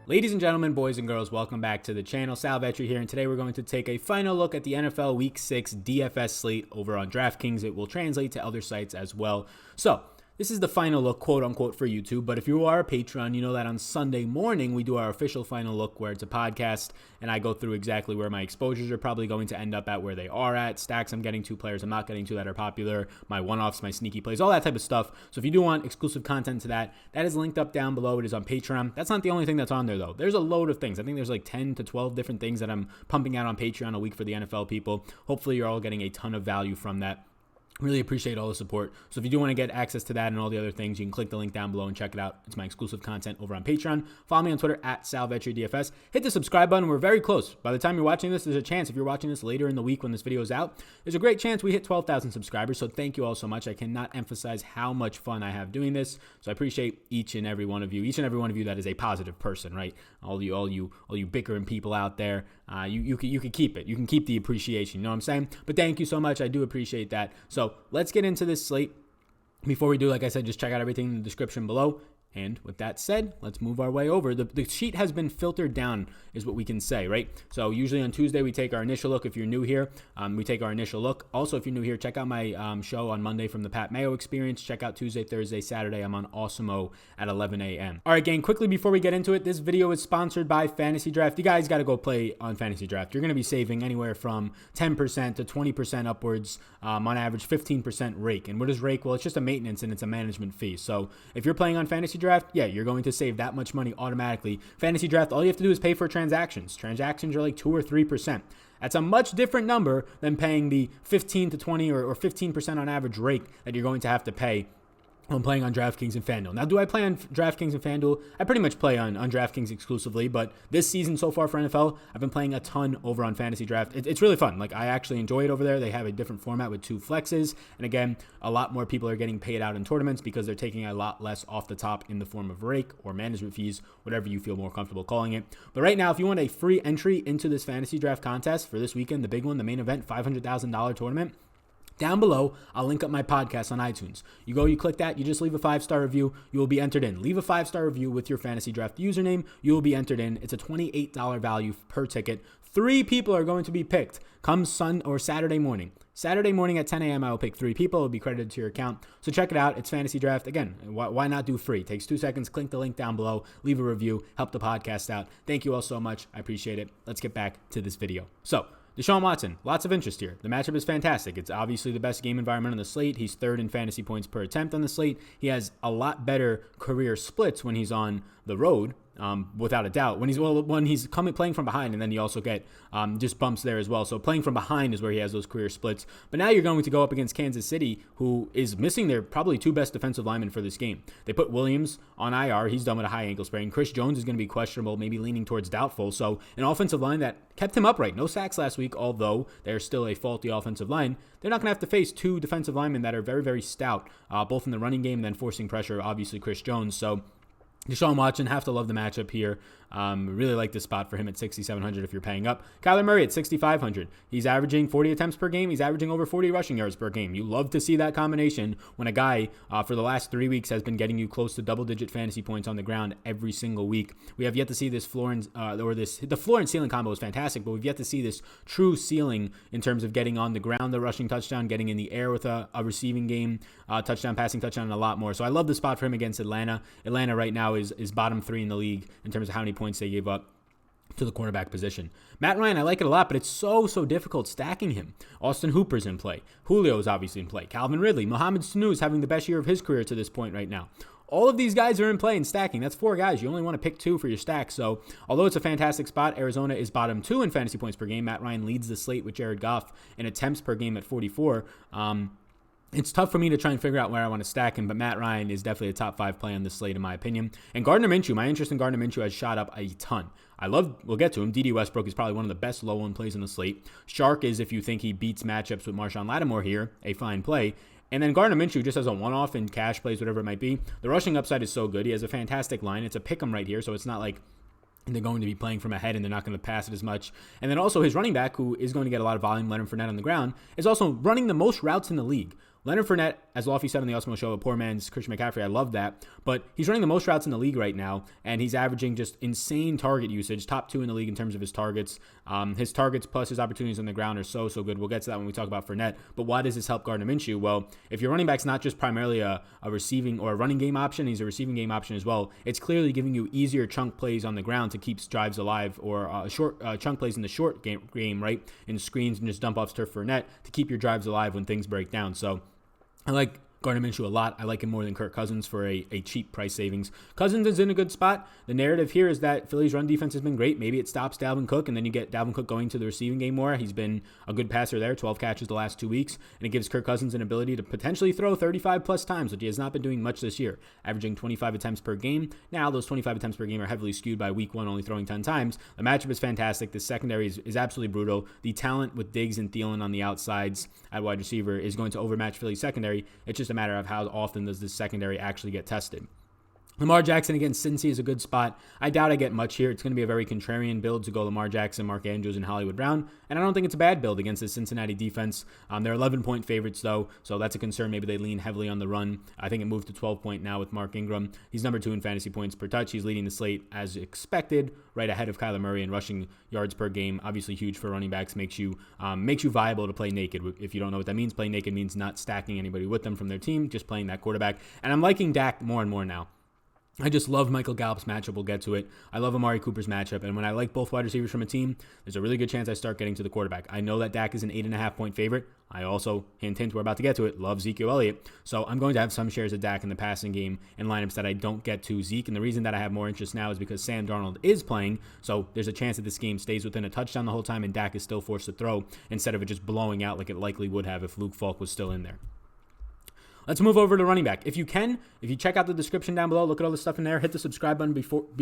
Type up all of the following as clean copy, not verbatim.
Ladies and gentlemen, boys and girls, welcome back to the channel. Sal Vetri here, and today we're going to take a final look at the NFL Week 6 DFS slate over on Draftkings. It will translate to other sites as well. So, this is the final look, quote-unquote, for YouTube, but if you are a patron, you know that on Sunday morning, we do our official final look where it's a podcast, and I go through exactly where my exposures are probably going to end up at, where they are at, stacks I'm getting to, players I'm not getting to that are popular, my one-offs, my sneaky plays, all that type of stuff. So if you do want exclusive content to that, that is linked up down below. It is on Patreon. That's not the only thing that's on there, though. There's a load of things. I think there's like 10 to 12 different things that I'm pumping out on Patreon a week for the NFL people. Hopefully, you're all getting a ton of value from that. Really appreciate all the support. So if you do want to get access to that and all the other things, you can click the link down below and check it out. It's my exclusive content over on Patreon. Follow me on Twitter at SalVetriDFS. Hit the subscribe button. We're very close. By the time you're watching this, there's a chance, if you're watching this later in the week when this video is out, there's a great chance we hit 12,000 subscribers. So thank you all so much. I cannot emphasize how much fun I have doing this. So I appreciate each and every one of you that is a positive person, right? All you bickering people out there. You can keep it. You can keep the appreciation. You know what I'm saying? But thank you so much. I do appreciate that. So let's get into this slate. Before we do, like I said, just check out everything in the description below. And with that said, let's move our way over. The sheet has been filtered down is what we can say, right? So usually on Tuesday, we take our initial look. If you're new here, we take our initial look. Also, if you're new here, check out my show on Monday from the Pat Mayo Experience. Check out Tuesday, Thursday, Saturday. I'm on Awesemo at 11 a.m. All right, gang, quickly before we get into it, this video is sponsored by FantasyDraft. You guys got to go play on FantasyDraft. You're going to be saving anywhere from 10% to 20% upwards, on average 15% rake. And what is rake? Well, it's just a maintenance and it's a management fee. So if you're playing on FantasyDraft, yeah, you're going to save that much money automatically. FantasyDraft, all you have to do is pay for transactions. Transactions are like 2 or 3%. That's a much different number than paying the 15 to 20 or 15% on average rate that you're going to have to pay when playing on DraftKings and FanDuel. Now, do I play on DraftKings and FanDuel? I pretty much play on DraftKings exclusively, but this season so far for NFL, I've been playing a ton over on FantasyDraft. It's really fun. Like, I actually enjoy it over there. They have a different format with 2 flexes, and again, a lot more people are getting paid out in tournaments because they're taking a lot less off the top in the form of rake or management fees, whatever you feel more comfortable calling it. But right now, if you want a free entry into this FantasyDraft contest for this weekend, the big one, the main event, $500,000 tournament, down below, I'll link up my podcast on iTunes. You go, you click that, you just leave a 5-star review, you will be entered in. Leave a 5-star review with your FantasyDraft username, you will be entered in. It's a $28 value per ticket. 3 people are going to be picked come Saturday morning. Saturday morning at 10 a.m., I will pick 3 people. It will be credited to your account. So check it out. It's FantasyDraft. Again, why not do free? It takes 2 seconds. Click the link down below. Leave a review. Help the podcast out. Thank you all so much. I appreciate it. Let's get back to this video. So, Deshaun Watson, lots of interest here. The matchup is fantastic. It's obviously the best game environment on the slate. He's 3rd in fantasy points per attempt on the slate. He has a lot better career splits when he's on the road, without a doubt. When he's playing from behind, and then you also get just bumps there as well. So playing from behind is where he has those career splits. But now you're going to go up against Kansas City, who is missing their probably 2 best defensive linemen for this game. They put Williams on IR. He's done with a high ankle sprain. Chris Jones is going to be questionable, maybe leaning towards doubtful. So an offensive line that kept him upright. No sacks last week, although they're still a faulty offensive line. They're not going to have to face 2 defensive linemen that are very, very stout, both in the running game and then forcing pressure, obviously Chris Jones. So Deshaun Watson, have to love the matchup here. Really like this spot for him at 6,700 if you're paying up. Kyler Murray at 6,500. He's averaging 40 attempts per game. He's averaging over 40 rushing yards per game. You love to see that combination when a guy for the last 3 weeks has been getting you close to double-digit fantasy points on the ground every single week. We have yet to see this the floor and ceiling combo is fantastic, but we've yet to see this true ceiling in terms of getting on the ground, the rushing touchdown, getting in the air with a receiving game, touchdown, passing touchdown, and a lot more. So I love the spot for him against Atlanta. Atlanta right now is bottom 3 in the league in terms of how many points they gave up to the cornerback position. Matt Ryan, I like it a lot, but it's so difficult stacking him. Austin Hooper's in play. Julio's obviously in play. Calvin Ridley. Mohamed Sanu is having the best year of his career to this point right now. All of these guys are in play and stacking. That's 4 guys. You only want to pick 2 for your stack. So although it's a fantastic spot, Arizona is bottom 2 in fantasy points per game. Matt Ryan leads the slate with Jared Goff in attempts per game at 44. It's tough for me to try and figure out where I want to stack him, but Matt Ryan is definitely a top 5 play on this slate, in my opinion. And Gardner Minshew, my interest in Gardner Minshew has shot up a ton. We'll get to him. D.D. Westbrook is probably one of the best low-owned plays on the slate. Shark is, if you think he beats matchups with Marshawn Lattimore here, a fine play. And then Gardner Minshew just as a one-off in cash plays, whatever it might be. The rushing upside is so good. He has a fantastic line. It's a pick-em right here, so it's not like they're going to be playing from ahead and they're not going to pass it as much. And then also his running back, who is going to get a lot of volume, Leonard Fournette on the ground, is also running the most routes in the league. Leonard Fournette, as Lofty said on the Osmo Show, a poor man's Christian McCaffrey. I love that. But he's running the most routes in the league right now, and he's averaging just insane target usage, top 2 in the league in terms of his targets. His targets plus his opportunities on the ground are so good. We'll get to that when we talk about Fournette. But why does this help Gardner Minshew? Well, if your running back's not just primarily a receiving or a running game option, he's a receiving game option as well. It's clearly giving you easier chunk plays on the ground to keep drives alive, or short chunk plays in the short game, right? In screens and just dump offs to Fournette to keep your drives alive when things break down. So I like Gardner Minshew a lot. I like him more than Kirk Cousins for a cheap price savings. Cousins is in a good spot. The narrative here is that Philly's run defense has been great. Maybe it stops Dalvin Cook, and then you get Dalvin Cook going to the receiving game more. He's been a good passer there, 12 catches the last 2 weeks, and it gives Kirk Cousins an ability to potentially throw 35-plus times, which he has not been doing much this year, averaging 25 attempts per game. Now, those 25 attempts per game are heavily skewed by week 1, only throwing 10 times. The matchup is fantastic. The secondary is absolutely brutal. The talent with Diggs and Thielen on the outsides at wide receiver is going to overmatch Philly's secondary. It's just a matter of how often does this secondary actually get tested. Lamar Jackson against Cincy is a good spot. I doubt I get much here. It's going to be a very contrarian build to go Lamar Jackson, Mark Andrews, and Hollywood Brown. And I don't think it's a bad build against the Cincinnati defense. They're 11-point favorites, though, so that's a concern. Maybe they lean heavily on the run. I think it moved to 12-point now with Mark Ingram. He's number 2 in fantasy points per touch. He's leading the slate as expected, right ahead of Kyler Murray in rushing yards per game. Obviously huge for running backs. Makes you viable to play naked. If you don't know what that means, play naked means not stacking anybody with them from their team, just playing that quarterback. And I'm liking Dak more and more now. I just love Michael Gallup's matchup. We'll get to it. I love Amari Cooper's matchup. And when I like both wide receivers from a team, there's a really good chance I start getting to the quarterback. I know that Dak is an 8.5-point favorite. I also, hint, we're about to get to it, love Ezekiel Elliott. So I'm going to have some shares of Dak in the passing game in lineups that I don't get to Zeke. And the reason that I have more interest now is because Sam Darnold is playing. So there's a chance that this game stays within a touchdown the whole time and Dak is still forced to throw instead of it just blowing out like it likely would have if Luke Falk was still in there. Let's move over to running back. If you check out the description down below, look at all the stuff in there, hit the subscribe button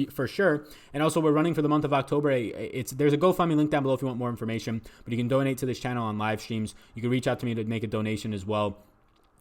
for sure. And also, we're running for the month of October. There's a GoFundMe link down below if you want more information, but you can donate to this channel on live streams. You can reach out to me to make a donation as well.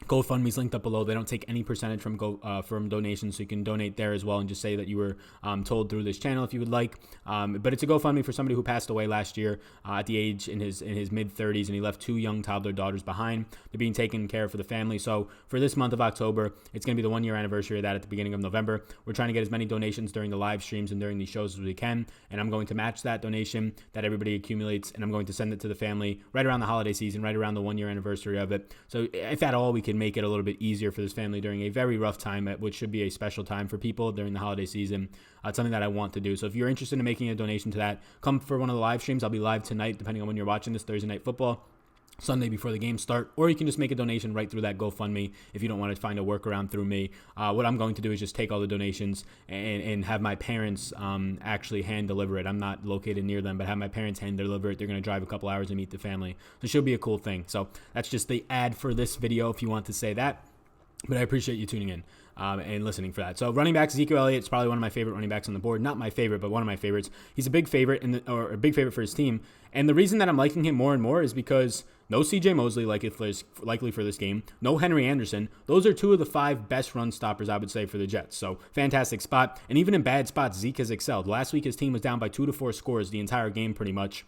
GoFundMe's linked up below. They don't take any percentage from donations, so you can donate there as well and just say that you were told through this channel if you would like. But it's a GoFundMe for somebody who passed away last year at the age in his mid-30s, and he left 2 young toddler daughters behind. They're being taken care of for the family. So for this month of October, it's going to be the 1-year anniversary of that at the beginning of November. We're trying to get as many donations during the live streams and during these shows as we can, and I'm going to match that donation that everybody accumulates, and I'm going to send it to the family right around the holiday season, right around the 1-year anniversary of it. So if at all we can make it a little bit easier for this family during a very rough time, which should be a special time for people during the holiday season. It's something that I want to do. So if you're interested in making a donation to that, come for one of the live streams. I'll be live tonight, depending on when you're watching this, Thursday Night Football, Sunday before the game start, or you can just make a donation right through that GoFundMe if you don't want to find a workaround through me. What I'm going to do is just take all the donations and have my parents actually hand deliver it. I'm not located near them, but have my parents hand deliver it. They're going to drive a couple hours to meet the family. So it should be a cool thing. So that's just the ad for this video, if you want to say that. But I appreciate you tuning in and listening for that. So running backs, Ezekiel Elliott is probably one of my favorite running backs on the board. Not my favorite, but one of my favorites. He's a big favorite or a big favorite for his team. And the reason that I'm liking him more and more is because no CJ Mosley likely for this game. No Henry Anderson. Those are 2 of the 5 best run stoppers, I would say, for the Jets. So fantastic spot. And even in bad spots, Zeke has excelled. Last week, his team was down by 2 to 4 scores the entire game pretty much.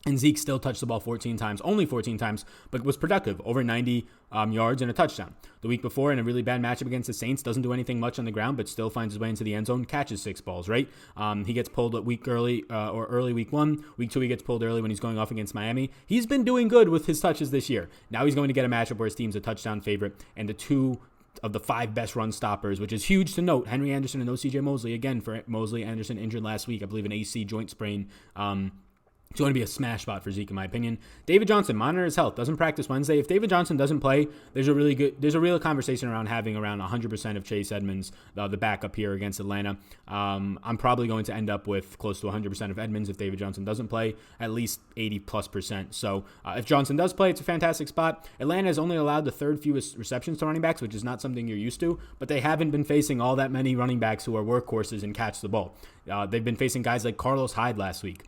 And Zeke still touched the ball 14 times, only 14 times, but was productive, over 90 yards and a touchdown. The week before, in a really bad matchup against the Saints, doesn't do anything much on the ground, but still finds his way into the end zone, catches 6 balls, right? He gets pulled early week 1. Week 2, he gets pulled early when he's going off against Miami. He's been doing good with his touches this year. Now he's going to get a matchup where his team's a touchdown favorite, and the 2 of the 5 best run stoppers, which is huge to note. Henry Anderson and no CJ Mosley. Again, for Mosley, Anderson injured last week, I believe an AC joint sprain. It's going to be a smash spot for Zeke, in my opinion. David Johnson, monitor his health. Doesn't practice Wednesday. If David Johnson doesn't play, there's a real conversation around having around 100% of Chase Edmonds, the backup here against Atlanta. I'm probably going to end up with close to 100% of Edmonds if David Johnson doesn't play, at least 80+%. So if Johnson does play, it's a fantastic spot. Atlanta has only allowed the 3rd fewest receptions to running backs, which is not something you're used to, but they haven't been facing all that many running backs who are workhorses and catch the ball. They've been facing guys like Carlos Hyde last week.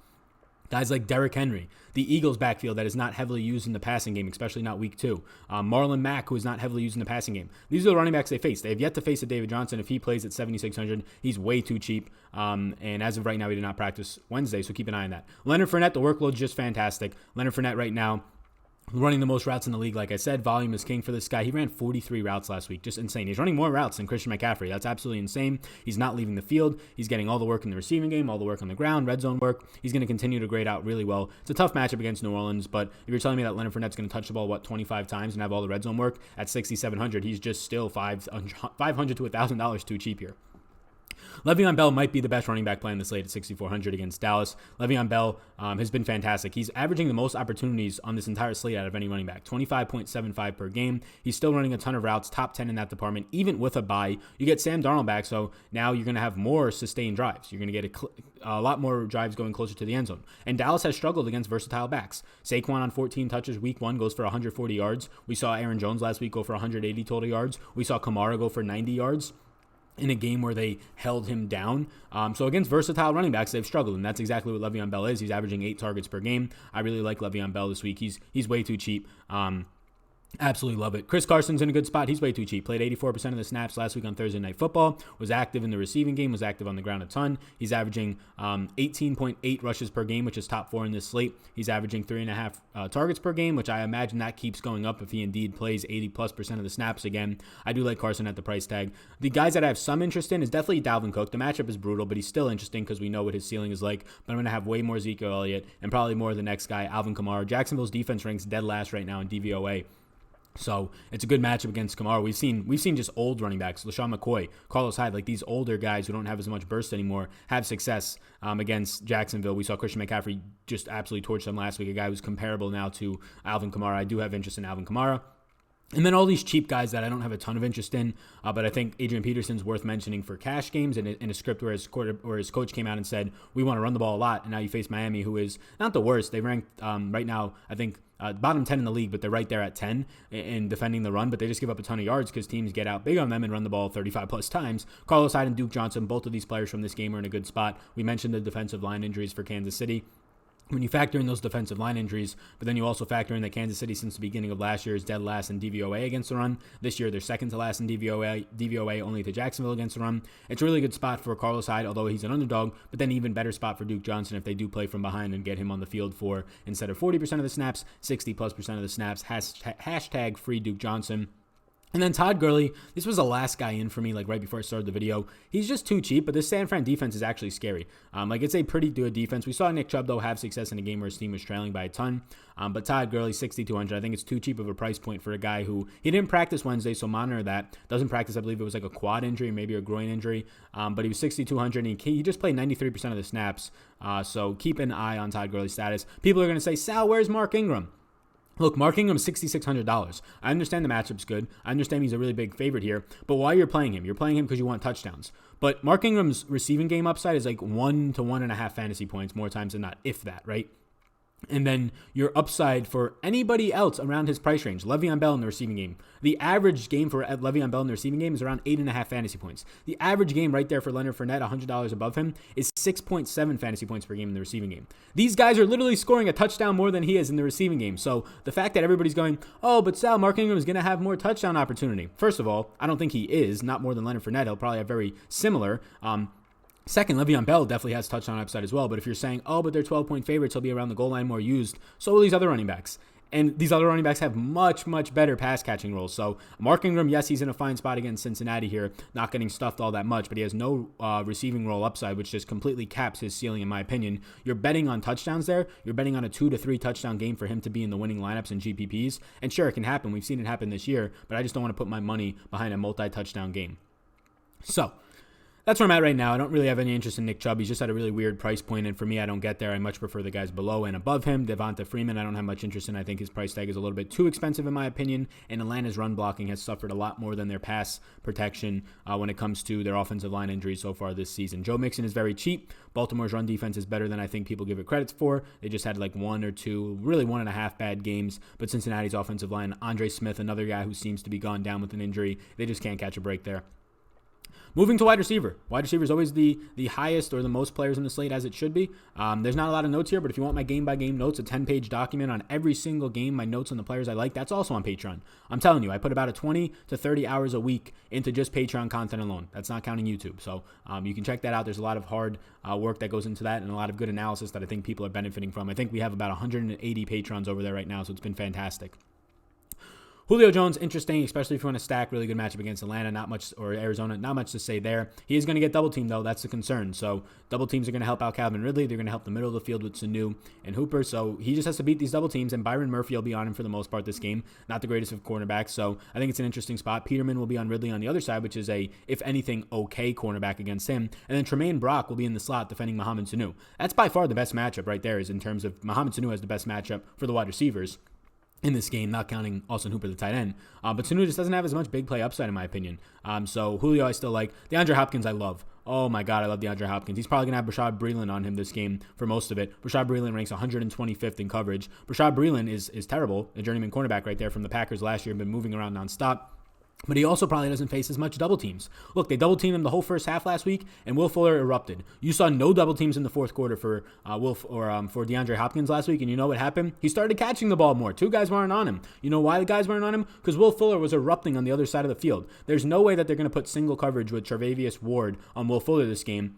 Guys like Derrick Henry, the Eagles' backfield that is not heavily used in the passing game, especially not week 2. Marlon Mack, who is not heavily used in the passing game. These are the running backs they face. They have yet to face a David Johnson. If he plays at 7,600, he's way too cheap. And as of right now, he did not practice Wednesday, so keep an eye on that. Leonard Fournette, the workload is just fantastic. Leonard Fournette right now, running the most routes in the league. Like I said, volume is king for this guy. He ran 43 routes last week. Just insane. He's running more routes than Christian McCaffrey. That's absolutely insane. He's not leaving the field. He's getting all the work in the receiving game, all the work on the ground, red zone work. He's going to continue to grade out really well. It's a tough matchup against New Orleans, but if you're telling me that Leonard Fournette's going to touch the ball, 25 times and have all the red zone work at 6,700, he's just still $500 to $1,000 too cheap here. Le'Veon Bell might be the best running back playing this slate at 6,400 against Dallas. Le'Veon Bell has been fantastic. He's averaging the most opportunities on this entire slate out of any running back, 25.75 per game. He's still running a ton of routes, top 10 in that department, even with a bye. You get Sam Darnold back, so now you're going to have more sustained drives. You're going to get a lot more drives going closer to the end zone. And Dallas has struggled against versatile backs. Saquon on 14 touches week 1 goes for 140 yards. We saw Aaron Jones last week go for 180 total yards. We saw Kamara go for 90 yards in a game where they held him down. So against versatile running backs, they've struggled, and that's exactly what Le'Veon Bell is. He's averaging 8 targets per game. I really like Le'Veon Bell this week. He's way too cheap. Absolutely love it. Chris Carson's in a good spot. He's way too cheap. Played 84% of the snaps last week on Thursday Night Football. Was active in the receiving game. Was active on the ground a ton. He's averaging 18.8 rushes per game, which is top 4 in this slate. He's averaging 3.5 targets per game, which I imagine that keeps going up if he indeed plays 80+% of the snaps again. I do like Carson at the price tag. The guys that I have some interest in is definitely Dalvin Cook. The matchup is brutal, but he's still interesting because we know what his ceiling is like. But I'm going to have way more Ezekiel Elliott and probably more of the next guy, Alvin Kamara. Jacksonville's defense ranks dead last right now in DVOA. So it's a good matchup against Kamara. We've seen just old running backs, LaShawn McCoy, Carlos Hyde, like these older guys who don't have as much burst anymore, have success against Jacksonville. We saw Christian McCaffrey just absolutely torch them last week, a guy who's comparable now to Alvin Kamara. I do have interest in Alvin Kamara. And then all these cheap guys that I don't have a ton of interest in, but I think Adrian Peterson's worth mentioning for cash games in a script where his coach came out and said, we want to run the ball a lot. And now you face Miami, who is not the worst. They ranked right now, I think, bottom 10 in the league, but they're right there at 10 in defending the run. But they just give up a ton of yards because teams get out big on them and run the ball 35+ times. Carlos Hyde and Duke Johnson, both of these players from this game are in a good spot. We mentioned the defensive line injuries for Kansas City. When you factor in those defensive line injuries, but then you also factor in that Kansas City since the beginning of last year is dead last in DVOA against the run. This year they're second to last in DVOA only to Jacksonville against the run. It's a really good spot for Carlos Hyde, although he's an underdog, but then even better spot for Duke Johnson if they do play from behind and get him on the field for, instead of 40% of the snaps, 60+% of the snaps. Hashtag free Duke Johnson. And then Todd Gurley, this was the last guy in for me, like right before I started the video. He's just too cheap, but this San Fran defense is actually scary. It's a pretty good defense. We saw Nick Chubb, though, have success in a game where his team was trailing by a ton. But Todd Gurley, 6,200. I think it's too cheap of a price point for a guy who, he didn't practice Wednesday, so monitor that. Doesn't practice, I believe it was like a quad injury, maybe a groin injury. But he was 6,200, and he just played 93% of the snaps. So keep an eye on Todd Gurley's status. People are going to say, Sal, where's Mark Ingram? Look, Mark Ingram's $6,600. I understand the matchup's good. I understand he's a really big favorite here. But why you're playing him? You're playing him because you want touchdowns. But Mark Ingram's receiving game upside is like 1 to 1.5 fantasy points more times than not, if that, right? And then your upside for anybody else around his price range, Le'Veon Bell in the receiving game. The average game for Le'Veon Bell in the receiving game is around 8.5 fantasy points. The average game right there for Leonard Fournette, $100 above him, is 6.7 fantasy points per game in the receiving game. These guys are literally scoring a touchdown more than he is in the receiving game. So the fact that everybody's going, oh, but Sal, Mark Ingram is going to have more touchdown opportunity. First of all, I don't think he is, not more than Leonard Fournette. He'll probably have very similar. Second, Le'Veon Bell definitely has touchdown upside as well. But if you're saying, oh, but they're 12-point favorites, he'll be around the goal line more used, so will these other running backs. And these other running backs have much, much better pass catching roles. So Mark Ingram, yes, he's in a fine spot against Cincinnati here, not getting stuffed all that much, but he has no receiving role upside, which just completely caps his ceiling, in my opinion. You're betting on touchdowns there. You're betting on a 2 to 3 touchdown game for him to be in the winning lineups and GPPs. And sure, it can happen. We've seen it happen this year, but I just don't want to put my money behind a multi-touchdown game. So that's where I'm at right now. I don't really have any interest in Nick Chubb. He's just at a really weird price point, and for me, I don't get there. I much prefer the guys below and above him. Devonta Freeman, I don't have much interest in. I think his price tag is a little bit too expensive, in my opinion, and Atlanta's run blocking has suffered a lot more than their pass protection when it comes to their offensive line injuries so far this season. Joe Mixon is very cheap. Baltimore's run defense is better than I think people give it credit for. They just had like 1 or 2, really 1.5 bad games, but Cincinnati's offensive line, Andre Smith, another guy who seems to be gone down with an injury, they just can't catch a break there. Moving to wide receiver. Wide receiver is always the highest or the most players in the slate, as it should be. There's not a lot of notes here, but if you want my game-by-game notes, a 10-page document on every single game, my notes on the players I like, that's also on Patreon. I'm telling you, I put about 20 to 30 hours a week into just Patreon content alone. That's not counting YouTube. So you can check that out. There's a lot of hard work that goes into that and a lot of good analysis that I think people are benefiting from. I think we have about 180 patrons over there right now, so it's been fantastic. Julio Jones, interesting, especially if you want to stack. Really good matchup against Atlanta, not much, or Arizona, not much to say there. He is going to get double teamed, though. That's the concern. So double teams are going to help out Calvin Ridley. They're going to help the middle of the field with Sanu and Hooper. So he just has to beat these double teams, and Byron Murphy will be on him for the most part this game. Not the greatest of cornerbacks, so I think it's an interesting spot. Peterman will be on Ridley on the other side, which is a, if anything, okay cornerback against him. And then Tremaine Brock will be in the slot defending Mohamed Sanu. That's by far the best matchup right there, is in terms of Mohamed Sanu has the best matchup for the wide receivers in this game, not counting Austin Hooper, the tight end. But Sanu just doesn't have as much big play upside, in my opinion. So Julio I still like. DeAndre Hopkins I love. Oh my God, I love DeAndre Hopkins. He's probably going to have Rashad Breeland on him this game for most of it. Rashad Breeland ranks 125th in coverage. Rashad Breeland is terrible, a journeyman cornerback right there from the Packers last year, been moving around nonstop. But he also probably doesn't face as much double teams. Look, they double teamed him the whole first half last week, and Will Fuller erupted. You saw no double teams in the fourth quarter for for DeAndre Hopkins last week, and you know what happened? He started catching the ball more. Two guys weren't on him. You know why the guys weren't on him? Because Will Fuller was erupting on the other side of the field. There's no way that they're going to put single coverage with Tre'Davious Ward on Will Fuller this game.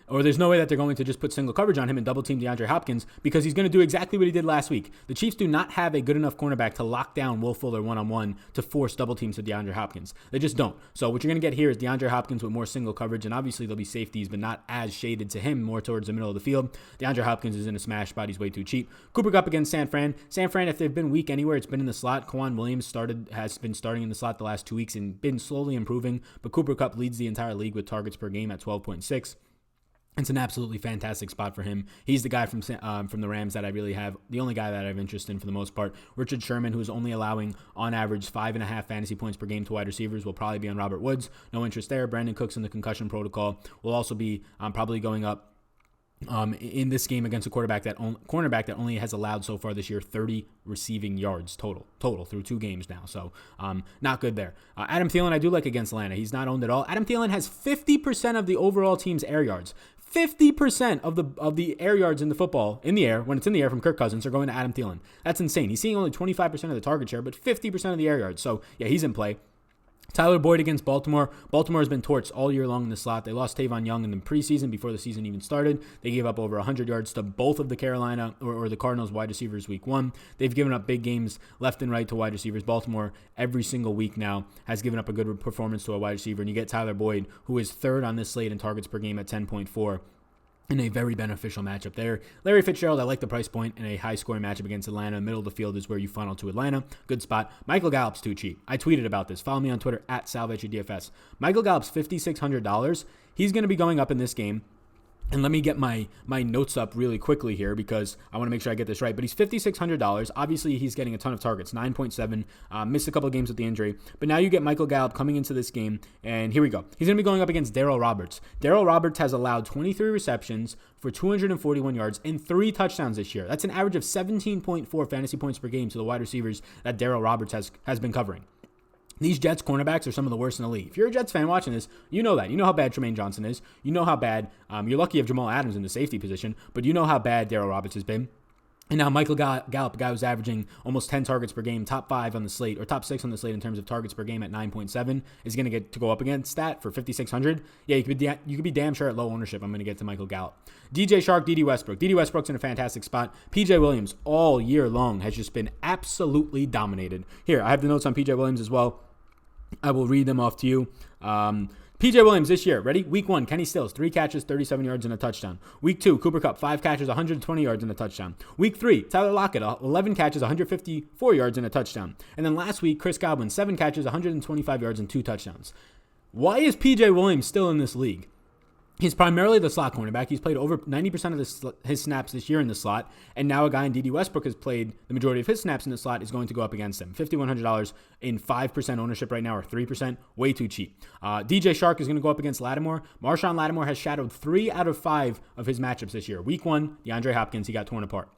Or there's no way that they're going to just put single coverage on him and double team DeAndre Hopkins, because he's going to do exactly what he did last week. The Chiefs do not have a good enough cornerback to lock down Will Fuller one-on-one to force double teams to DeAndre Hopkins. They just don't. So what you're going to get here is DeAndre Hopkins with more single coverage, and obviously there'll be safeties, but not as shaded to him, more towards the middle of the field. DeAndre Hopkins is in a smash spot. He's way too cheap. Cooper Kupp against San Fran. San Fran, if they've been weak anywhere, it's been in the slot. Kwan Williams has been starting in the slot the last 2 weeks and been slowly improving, but Cooper Kupp leads the entire league with targets per game at 12.6. It's an absolutely fantastic spot for him. He's the guy from the Rams that I really have, the only guy that I have interest in for the most part. Richard Sherman, who is only allowing on average 5.5 fantasy points per game to wide receivers, will probably be on Robert Woods. No interest there. Brandon Cooks in the concussion protocol will also be probably going up in this game against a cornerback that only has allowed so far this year 30 receiving yards total through 2 games now. So not good there. Adam Thielen I do like against Atlanta. He's not owned at all. Adam Thielen has 50% of the overall team's air yards. 50% of the air yards in the football, in the air, when it's in the air from Kirk Cousins, are going to Adam Thielen. That's insane. He's seeing only 25% of the target share, but 50% of the air yards. So, yeah, he's in play. Tyler Boyd against Baltimore. Baltimore has been torched all year long in the slot. They lost Tavon Young in the preseason before the season even started. They gave up over 100 yards to both of the Carolina or the Cardinals wide receivers week 1. They've given up big games left and right to wide receivers. Baltimore every single week now has given up a good performance to a wide receiver. And you get Tyler Boyd, who is third on this slate in targets per game at 10.4. In a very beneficial matchup there. Larry Fitzgerald, I like the price point in a high-scoring matchup against Atlanta. Middle of the field is where you funnel to Atlanta. Good spot. Michael Gallup's too cheap. I tweeted about this. Follow me on Twitter at SalVetriDFS. Michael Gallup's $5,600. He's going to be going up in this game. And let me get my notes up really quickly here because I want to make sure I get this right. But he's $5,600. Obviously, he's getting a ton of targets, 9.7. Missed a couple of games with the injury. But now you get Michael Gallup coming into this game. And here we go. He's going to be going up against Darrell Roberts. Darrell Roberts has allowed 23 receptions for 241 yards and 3 touchdowns this year. That's an average of 17.4 fantasy points per game to the wide receivers that Darrell Roberts has been covering. These Jets cornerbacks are some of the worst in the league. If you're a Jets fan watching this, you know that. You know how bad Tremaine Johnson is. You know how bad, you're lucky you have Jamal Adams in the safety position, but you know how bad Darrell Roberts has been. And now Michael Gallup, a guy who's averaging almost 10 targets per game, top 5 on the slate, or top 6 on the slate in terms of targets per game at 9.7, is going to get to go up against that for 5,600. Yeah, you could be damn sure at low ownership. I'm going to get to Michael Gallup. DJ Shark, D.D. Westbrook. D.D. Westbrook's in a fantastic spot. P.J. Williams all year long has just been absolutely dominated. Here, I have the notes on P.J. Williams as well. I will read them off to you. P.J. Williams this year. Ready? Week 1, Kenny Stills, 3 catches, 37 yards, and a touchdown. Week 2, Cooper Kupp, 5 catches, 120 yards, and a touchdown. Week 3, Tyler Lockett, 11 catches, 154 yards, and a touchdown. And then last week, Chris Godwin, 7 catches, 125 yards, and 2 touchdowns. Why is P.J. Williams still in this league? He's primarily the slot cornerback. He's played over 90% of his snaps this year in the slot, and now a guy in D.D. Westbrook has played the majority of his snaps in the slot is going to go up against him. $5,100 in 5% ownership right now, or 3%, way too cheap. DJ Shark is going to go up against Lattimore. Marshawn Lattimore has shadowed 3 out of 5 of his matchups this year. Week 1, DeAndre Hopkins, he got torn apart.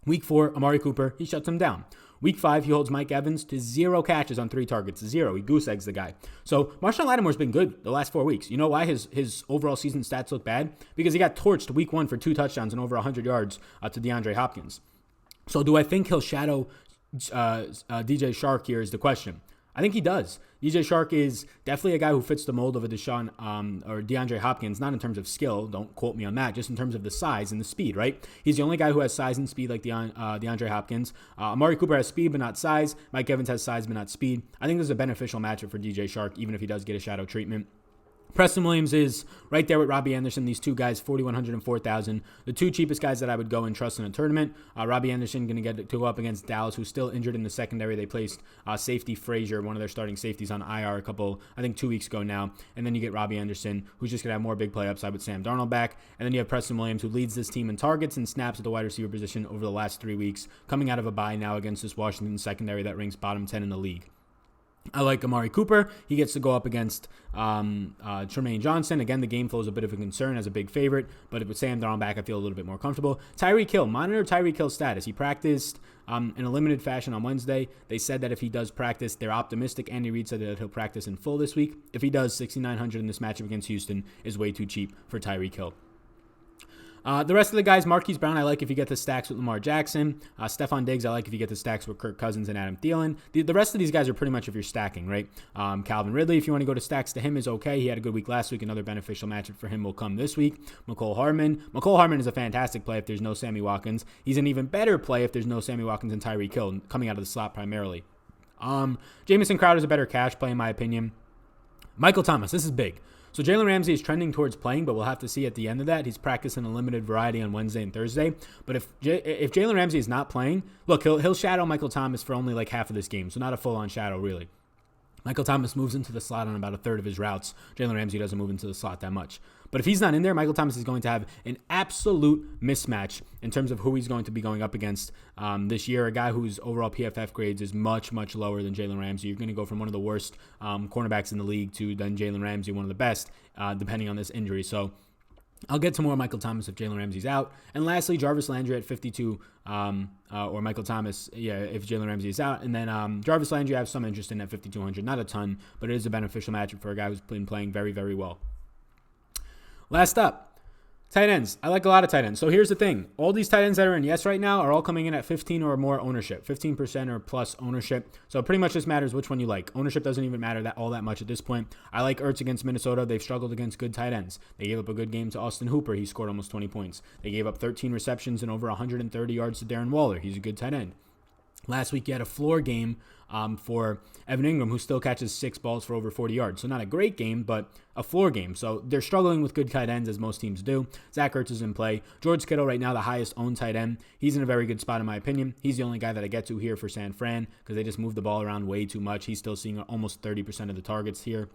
Week 4, Amari Cooper, he shuts him down. Week 5, he holds Mike Evans to 0 catches on 3 targets. 0. He goose eggs the guy. So Marshawn Lattimore's been good the last 4 weeks. You know why his overall season stats look bad? Because he got torched week 1 for 2 touchdowns and over 100 yards to DeAndre Hopkins. So do I think he'll shadow DJ Chark here is the question. I think he does. DJ Chark is definitely a guy who fits the mold of a Deshaun or DeAndre Hopkins, not in terms of skill, don't quote me on that, just in terms of the size and the speed, right? He's the only guy who has size and speed like DeAndre Hopkins. Amari Cooper has speed but not size. Mike Evans has size but not speed. I think this is a beneficial matchup for DJ Chark, even if he does get a shadow treatment. Preston Williams is right there with Robbie Anderson. These two guys, 4,100 and 4,000. The two cheapest guys that I would go and trust in a tournament. Robbie Anderson going to go up against Dallas, who's still injured in the secondary. They placed safety Frazier, one of their starting safeties, on IR I think 2 weeks ago now. And then you get Robbie Anderson, who's just going to have more big play upside with Sam Darnold back. And then you have Preston Williams, who leads this team in targets and snaps at the wide receiver position over the last 3 weeks, coming out of a bye now against this Washington secondary that ranks bottom 10 in the league. I like Amari Cooper. He gets to go up against Tremaine Johnson. Again, the game flow is a bit of a concern as a big favorite, but with Sam Darnold back, I feel a little bit more comfortable. Tyreek Hill. Monitor Tyreek Hill's status. He practiced in a limited fashion on Wednesday. They said that if he does practice, they're optimistic. Andy Reid said that he'll practice in full this week. If he does, 6,900 in this matchup against Houston is way too cheap for Tyreek Hill. The rest of the guys, Marquise Brown, I like if you get the stacks with Lamar Jackson. Stephon Diggs, I like if you get the stacks with Kirk Cousins and Adam Thielen. The rest of these guys are pretty much if you're stacking, right? Calvin Ridley, if you want to go to stacks to him, is okay. He had a good week last week. Another beneficial matchup for him will come this week. Mecole Hardman is a fantastic play if there's no Sammy Watkins. He's an even better play if there's no Sammy Watkins and Tyreek Hill coming out of the slot primarily. Jamison Crowder is a better cash play in my opinion. Michael Thomas, this is big. So Jalen Ramsey is trending towards playing, but we'll have to see at the end of that. He's practicing a limited variety on Wednesday and Thursday. But if Jalen Ramsey is not playing, look, he'll shadow Michael Thomas for only like half of this game, so not a full-on shadow really. Michael Thomas moves into the slot on about a third of his routes. Jalen Ramsey doesn't move into the slot that much. But if he's not in there, Michael Thomas is going to have an absolute mismatch in terms of who he's going to be going up against this year. A guy whose overall PFF grades is much, much lower than Jalen Ramsey. You're going to go from one of the worst cornerbacks in the league to then Jalen Ramsey, one of the best, depending on this injury. So I'll get to more Michael Thomas if Jalen Ramsey's out. And lastly, Jarvis Landry at 52, or Michael Thomas, if Jalen Ramsey is out. And then Jarvis Landry, I have some interest in at 5,200. Not a ton, but it is a beneficial matchup for a guy who's been playing very, very well. Last up, tight ends. I like a lot of tight ends. So here's the thing. All these tight ends that are in yes right now are all coming in at 15 or more ownership, 15% or plus ownership. So pretty much just matters which one you like. Ownership doesn't even matter all that much at this point. I like Ertz against Minnesota. They've struggled against good tight ends. They gave up a good game to Austin Hooper. He scored almost 20 points. They gave up 13 receptions and over 130 yards to Darren Waller. He's a good tight end. Last week, you had a floor game for Evan Ingram, who still catches 6 balls for over 40 yards. So not a great game, but a floor game. So they're struggling with good tight ends, as most teams do. Zach Ertz is in play. George Kittle, right now, the highest owned tight end. He's in a very good spot, in my opinion. He's the only guy that I get to here for San Fran because they just move the ball around way too much. He's still seeing almost 30% of the targets here.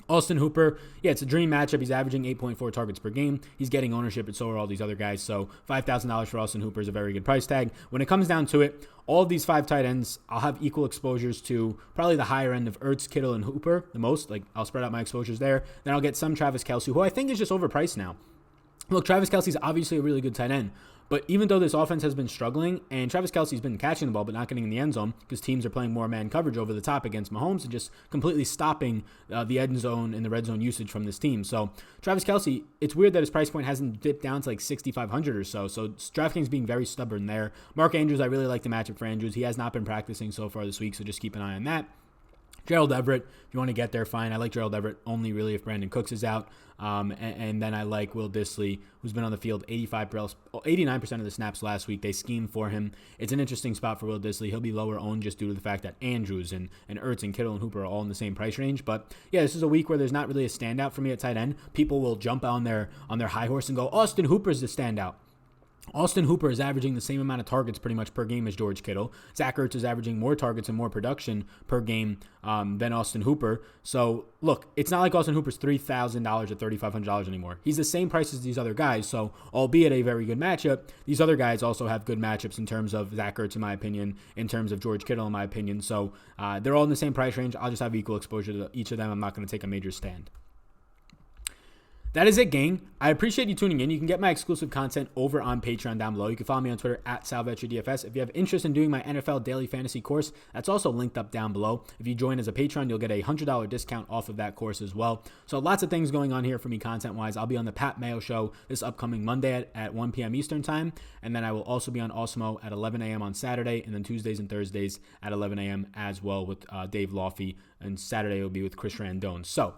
Austin Hooper, it's a dream matchup. He's averaging 8.4 targets per game. He's getting ownership, and so are all these other guys. So $5,000 for Austin Hooper is a very good price tag. When it comes down to it, all of these 5 tight ends, I'll have equal exposures to probably the higher end of Ertz, Kittle, and Hooper the most. Like, I'll spread out my exposures there. Then I'll get some Travis Kelce, who I think is just overpriced now. Look, Travis Kelce's obviously a really good tight end. But even though this offense has been struggling, and Travis Kelce's been catching the ball but not getting in the end zone because teams are playing more man coverage over the top against Mahomes and just completely stopping the end zone and the red zone usage from this team. So Travis Kelce, it's weird that his price point hasn't dipped down to like 6,500 or so. So Draftkings being very stubborn there. Mark Andrews, I really like the matchup for Andrews. He has not been practicing so far this week, so just keep an eye on that. Gerald Everett, if you want to get there, fine. I like Gerald Everett only really if Brandon Cooks is out. And then I like Will Dissly, who's been on the field 89% of the snaps last week. They schemed for him. It's an interesting spot for Will Dissly. He'll be lower owned just due to the fact that Andrews and Ertz and Kittle and Hooper are all in the same price range. But yeah, this is a week where there's not really a standout for me at tight end. People will jump on their high horse and go, Austin Hooper's the standout. Austin Hooper is averaging the same amount of targets pretty much per game as George Kittle. Zach Ertz is averaging more targets and more production per game than Austin Hooper. So, look, it's not like Austin Hooper's $3,000 or $3,500 anymore. He's the same price as these other guys. So, albeit a very good matchup, these other guys also have good matchups in terms of Zach Ertz, in my opinion, in terms of George Kittle, in my opinion. So, they're all in the same price range. I'll just have equal exposure to each of them. I'm not going to take a major stand. That is it, gang. I appreciate you tuning in. You can get my exclusive content over on Patreon down below. You can follow me on Twitter at SalVetriDFS. If you have interest in doing my NFL Daily Fantasy course, that's also linked up down below. If you join as a patron, you'll get a $100 discount off of that course as well. So lots of things going on here for me content-wise. I'll be on the Pat Mayo Show this upcoming Monday at 1 p.m. Eastern Time. And then I will also be on Osmo at 11 a.m. on Saturday, and then Tuesdays and Thursdays at 11 a.m. as well with Dave Laufey. And Saturday will be with Chris Randone. So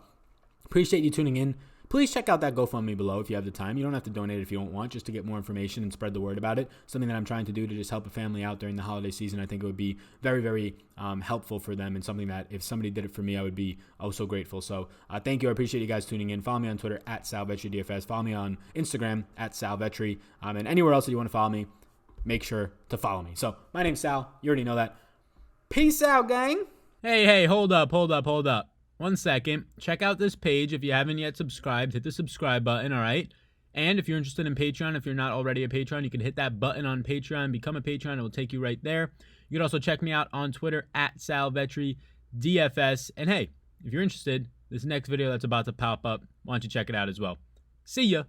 appreciate you tuning in. Please check out that GoFundMe below if you have the time. You don't have to donate if you don't want, just to get more information and spread the word about it. Something that I'm trying to do to just help a family out during the holiday season. I think it would be very, very helpful for them, and something that if somebody did it for me, I would be so grateful. So thank you. I appreciate you guys tuning in. Follow me on Twitter at SalVetriDFS. Follow me on Instagram at SalVetri. And anywhere else that you want to follow me, make sure to follow me. So my name's Sal. You already know that. Peace out, gang. Hey, hold up. 1 second. Check out this page. If you haven't yet subscribed, hit the subscribe button, all right? And if you're interested in Patreon, if you're not already a patron, you can hit that button on Patreon, become a patron. It will take you right there. You can also check me out on Twitter at SalVetriDFS. And hey, if you're interested, this next video that's about to pop up, why don't you check it out as well? See ya.